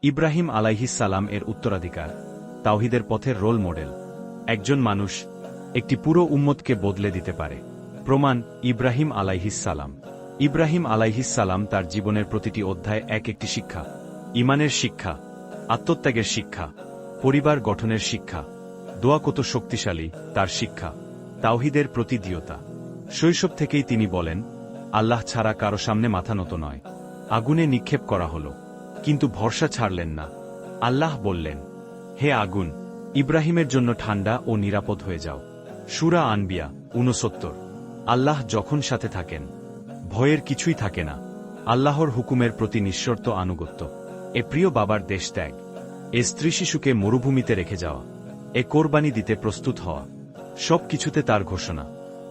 ইব্রাহিম আলাইহিসসালাম এর উত্তরাধিকার, তাওহীদের পথের রোল মডেল। একজন মানুষ একটি পুরো উম্মতকে বদলে দিতে পারে। প্রমাণ ইব্রাহিম আলাইহিসসালাম। ইব্রাহিম আলাইহিসসালাম তার জীবনের প্রতিটি অধ্যায় এক একটি শিক্ষা। ঈমানের শিক্ষা, আত্মত্যাগের শিক্ষা, পরিবার গঠনের শিক্ষা, দোয়া কত শক্তিশালী তার শিক্ষা, তাওহীদের প্রতি দৃঢ়তা। শৈশব থেকেই তিনি বলেন, আল্লাহ ছাড়া কারো সামনে মাথা নত নয়। আগুনে নিক্ষেপ করা হল, কিন্তু ভরসা ছাড়লেন না। আল্লাহ বললেন, হে আগুন, ইব্রাহিমের জন্য ঠান্ডা ও নিরাপদ হয়ে যাও। সূরা আনবিয়া 69। আল্লাহ যখন সাথে থাকেন, ভয়ের কিছুই থাকে না। আল্লাহর হুকুমের প্রতি নিঃশর্ত আনুগত্য। এ প্রিয় বাবার দেশ ত্যাগ, এ স্ত্রী শিশুকে মরুভূমিতে রেখে যাওয়া, এ কোরবানি দিতে প্রস্তুত হওয়া, সব কিছুতে তার ঘোষণা,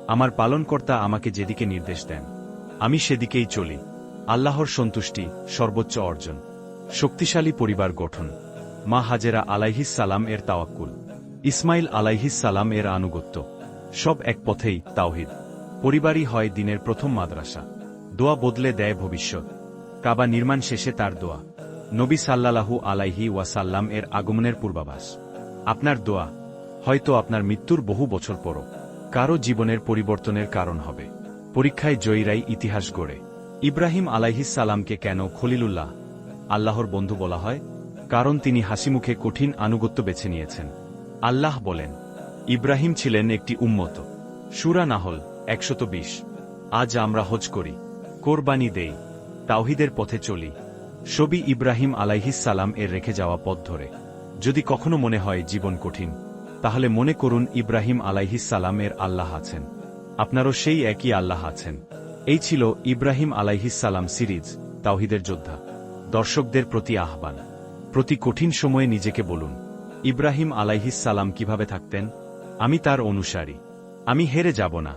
আমার পালনকর্তা আমাকে যেদিকে নির্দেশ দেন আমি সেদিকেই চলি। আল্লাহর সন্তুষ্টি সর্বোচ্চ অর্জন। শক্তিশালী পরিবার গঠন। মা হাজেরা আলাইহিসসালাম এর তাওয়াক্কুল, ইসমাইল আলাইহিসসালাম এর আনুগত্য, সব এক পথেই তাওহীদ। পরিবারই হয় দিনের প্রথম মাদ্রাসা। দোয়া বদলে দেয় ভবিষ্যৎ। কাবা নির্মাণ শেষে তার দোয়া, নবী সাল্লাল্লাহু আলাইহি ওয়াসাল্লাম এর আগমনের পূর্বাভাস। আপনার দোয়া হয়তো আপনার মৃত্যুর বহু বছর পরও কারো জীবনের পরিবর্তনের কারণ হবে। পরীক্ষায় জয়ীরাই ইতিহাস গড়ে। ইব্রাহিম আলাইহিসসালামকে কেন খলিলুল্লাহ, আল্লাহর বন্ধু বলা হয়? কারণ তিনি হাসিমুখে কঠিন আনুগত্য বেছে নিয়েছেন। আল্লাহ বলেন, ইব্রাহিম ছিলেন একটি উম্মত। সূরা নাহল 120। আজ আমরা হজ করি, কোরবানি দেই, তাওহীদের পথে চলি, সবই ইব্রাহিম আলাইহিসসালাম এর রেখে যাওয়া পথ ধরে। যদি কখনো মনে হয় জীবন কঠিন, তাহলে মনে করুন ইব্রাহিম আলাইহিসসালাম এর আল্লাহ আছেন। আপনারও সেই একই আল্লাহ আছেন। এই ছিল ইব্রাহিম আলাইহিসসালাম সিরিজ, তাওহীদের যোদ্ধা। দর্শকদের প্রতি আহ্বান, প্রতি কঠিন সময়ে নিজেকে বলুন, ইব্রাহিম আলাইহিসসালাম কিভাবে থাকতেন? আমি তার অনুসারী, আমি হেরে যাব না।